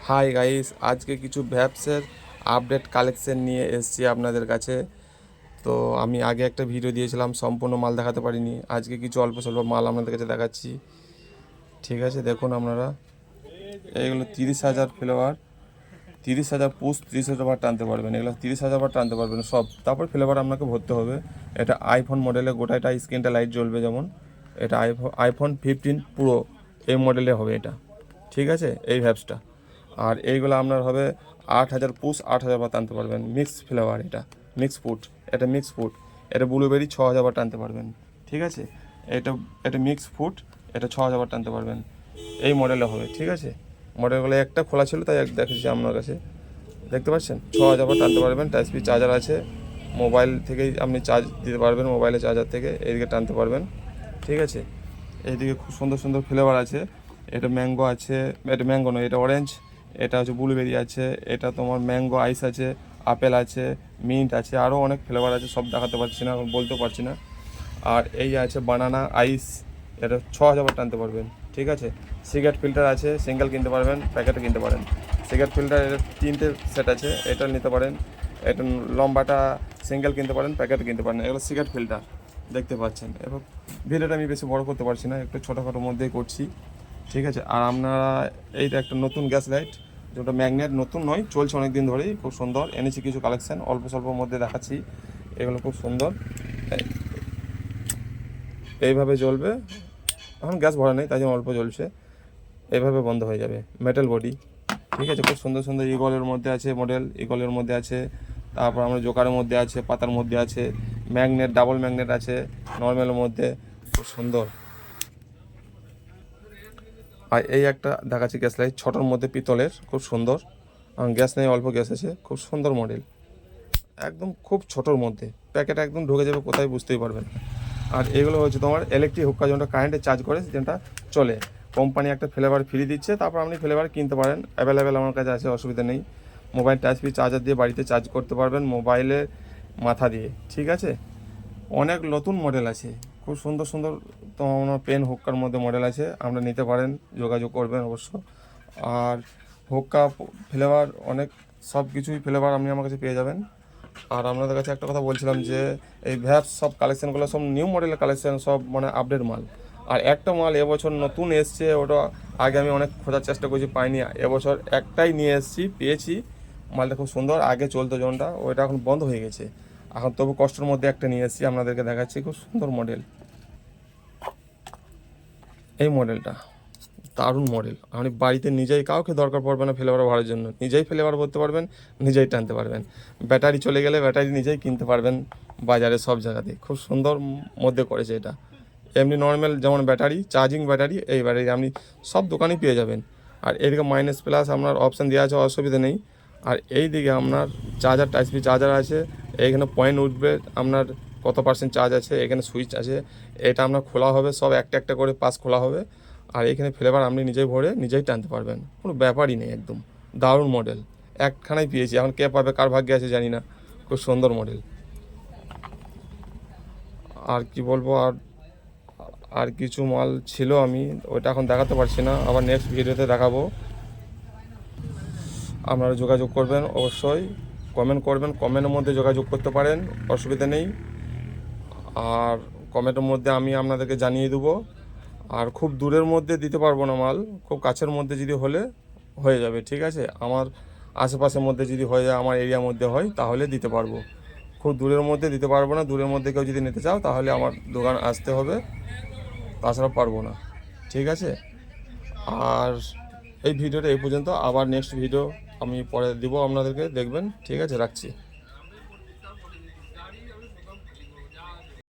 Hi guys, আজকে কিছু ভ্যাপসের update collection নিয়ে এসেছি আপনাদের কাছে। তো আমি আগে একটা ভিডিও দিয়েছিলাম, সম্পূর্ণ মাল দেখাতে পারিনি। আজকে কিছু অল্প স্বল্প মাল আপনাদের কাছে দেখাচ্ছি। ঠিক আছে, দেখুন আপনারা, এইগুলো 30,000 ফ্লেভার, 30,000 পুশ, 30,000 বার টানতে পারবেন। এগুলো 30,000 বার টানতে পারবেন সব। তারপর ফ্লেভার আপনাকে ভরতে হবে। এটা আইফোন মডেলে, গোটাটা স্ক্রিনটা লাইট জ্বলবে যেমন। এটা আইফোন 15 প্রো এই মডেলে হবে এটা। ঠিক আছে, এই ভ্যাপসটা। আর এইগুলো আপনার হবে 8,000 পুশ, 8,000 বার টানতে পারবেন। মিক্স ফ্লেভার, এটা মিক্স ফুড, এটা মিক্স ফুড। এটা ব্লুবেরি 6,000 বার টানতে পারবেন। ঠিক আছে, এটা এটা মিক্স ফুড, এটা 6,000 বার টানতে পারবেন। এই মডেলে হবে। ঠিক আছে, মডেলগুলো একটা খোলা ছিল তাই দেখেছি আপনার কাছে। দেখতে পাচ্ছেন, 6,000 বার টানতে পারবেন। টাইপ সি চার্জার আছে, মোবাইল থেকেই আপনি চার্জ দিতে পারবেন, মোবাইলের চার্জার থেকে এইদিকে টানতে পারবেন। ঠিক আছে, এইদিকে খুব সুন্দর সুন্দর ফ্লেভার আছে। এটা ম্যাঙ্গো আছে, এটা ম্যাঙ্গো নয়, এটা অরেঞ্জ। এটা হচ্ছে ব্লুবেরি আছে, এটা তোমার ম্যাঙ্গো আইস আছে, আপেল আছে, মিন্ট আছে, আরও অনেক ফ্লেভার আছে। সব দেখাতে পারছি না, বলতে পারছি না। আর এই আছে বানানা আইস, এটা 6,000 বার টানতে পারবেন। ঠিক আছে, সিগারেট ফিল্টার আছে, সিঙ্গেল কিনতে পারবেন, প্যাকেটও কিনতে পারেন। সিগারেট ফিল্টার এটা 3টে সেট আছে, এটা নিতে পারেন। এটা লম্বাটা সিঙ্গেল কিনতে পারেন, প্যাকেটও কিনতে পারেন। এগুলো সিগারেট ফিল্টার দেখতে পাচ্ছেন। এবং ভিডিওটা আমি বেশি বড় করতে পারছি না, একটু ছোটোখাটোর মধ্যেই করছি। ঠিক আছে, আর আপনারা এইটা একটা নতুন গ্যাস লাইট, যেটা ম্যাগনেট, নতুন নয়, চলছে অনেক দিন ধরেই, খুব সুন্দর। এনেছি কিছু কালেকশান, অল্প স্বল্পর মধ্যে দেখাচ্ছি। এগুলো খুব সুন্দর, এইভাবে জ্বলবে। এখন গ্যাস ভরা নেই তাই জন্য অল্প জ্বলছে, এইভাবে বন্ধ হয়ে যাবে। Metal body. ঠিক আছে, খুব সুন্দর সুন্দর ইগলের মধ্যে আছে মডেল, ইগলের মধ্যে আছে। তারপর আমরা জোকারের মধ্যে আছে, পাতার মধ্যে আছে, ম্যাগনেট, ডাবল ম্যাগনেট আছে, নর্মালের মধ্যে। খুব সুন্দর। আর এই একটা দেখাচ্ছি গ্যাস লাইট, ছোটোর মধ্যে পিতলের, খুব সুন্দর। গ্যাস নেই, অল্প গ্যাস আছে, খুব সুন্দর মডেল। একদম খুব ছোটোর মধ্যে, প্যাকেট একদম ঢুকে যাবে কোথায় বুঝতেই পারবেন। আর এগুলো হচ্ছে তোমার ইলেকট্রিক হুক্কা, যেটা কারেন্টে চার্জ করে, যেটা চলে। কোম্পানি একটা ফ্লেভার ফ্রি দিচ্ছে, তারপর আপনি ফ্লেভার কিনতে পারেন। অ্যাভেলেবেল আমার কাছে আছে, অসুবিধা নেই। মোবাইল টাচ পি চার্জার দিয়ে বাড়িতে চার্জ করতে পারবেন, মোবাইলের মাথা দিয়ে। ঠিক আছে, অনেক নতুন মডেল আছে, খুব সুন্দর সুন্দর। তোমার পেন হুক্কার মধ্যে মডেল আছে, আপনারা নিতে পারেন, যোগাযোগ করবেন অবশ্য। আর হুক্কা ফ্লেভার অনেক, সব কিছুই ফ্লেভার আপনি আমার কাছে পেয়ে যাবেন। আর আপনাদের কাছে একটা কথা বলছিলাম যে এই ভ্যাপস সব কালেকশানগুলো সব নিউ মডেলের কালেকশান, সব মানে আপডেট মাল। আর একটা মাল এবছর নতুন এসছে, ওটা আগে আমি অনেক খোঁজার চেষ্টা করছি, পাইনি। এবছর একটাই নিয়ে এসেছি, পেয়েছি। মালটা খুব সুন্দর, আগে চলতো জনটা, ওইটা এখন বন্ধ হয়ে গেছে। এখন তবু কষ্টের মধ্যে একটা নিয়ে এসেছি, আপনাদেরকে দেখাচ্ছি। খুব সুন্দর মডেল, এই মডেলটা দারুণ মডেল। আপনি বাড়িতে নিজেই, কাউকে দরকার পড়বে না ফ্লেভার ভরার জন্য, নিজেই ফ্লেভার ভরতে পারবেন, নিজেই টানতে পারবেন। ব্যাটারি চলে গেলে ব্যাটারি নিজেই কিনতে পারবেন বাজারে, সব জায়গাতে। খুব সুন্দর মধ্যে করেছে এটা। এমনি নর্মাল যেমন ব্যাটারি, চার্জিং ব্যাটারি, এই ব্যাটারি আপনি সব দোকানেই পেয়ে যাবেন। আর এদিকে মাইনাস প্লাস আপনার অপশান দেওয়া আছে, অসুবিধা নেই। আর এই দিকে আপনার চার্জার, টাইপ সি চার্জার আছে। এইখানে পয়েন্ট উঠবে আপনার কত পার্সেন্ট চার্জ আছে, এখানে সুইচ আছে। এটা আপনার খোলা হবে, সব একটা একটা করে পাস খোলা হবে। আর এখানে ফ্লেভার আপনি নিজেই ভরে নিজেই টানতে পারবেন, কোনো ব্যাপারই নেই। একদম দারুণ মডেল, একখানাই পেয়েছি। এখন কে পাবে, কার ভাগ্যে আছে জানি না। খুব সুন্দর মডেল। আর কি বলবো, আর আর কিছু মাল ছিল, আমি ওইটা এখন দেখাতে পারছি না, আবার নেক্সট ভিডিওতে দেখাবো। আপনারা যোগাযোগ করবেন অবশ্যই, কমেন্ট করবেন, কমেন্টের মধ্যে যোগাযোগ করতে পারেন, অসুবিধা নেই। আর কমেন্টের মধ্যে আমি আপনাদেরকে জানিয়ে দেবো। আর খুব দূরের মধ্যে দিতে পারবো না মাল, খুব কাছের মধ্যে যদি হলে হয়ে যাবে। ঠিক আছে, আমার আশেপাশের মধ্যে যদি হয়ে যায়, আমার এরিয়ার মধ্যে হয়, তাহলে দিতে পারবো। খুব দূরের মধ্যে দিতে পারবো না। দূরের মধ্যে কেউ যদি নিতে চাও তাহলে আমার দোকান আসতে হবে, তাছাড়া পারবো না। ঠিক আছে, আর এই ভিডিওটা এই পর্যন্ত। আবার নেক্সট ভিডিও আমি পরে দিব আপনাদেরকে, দেখবেন। ঠিক আছে, রাখছি।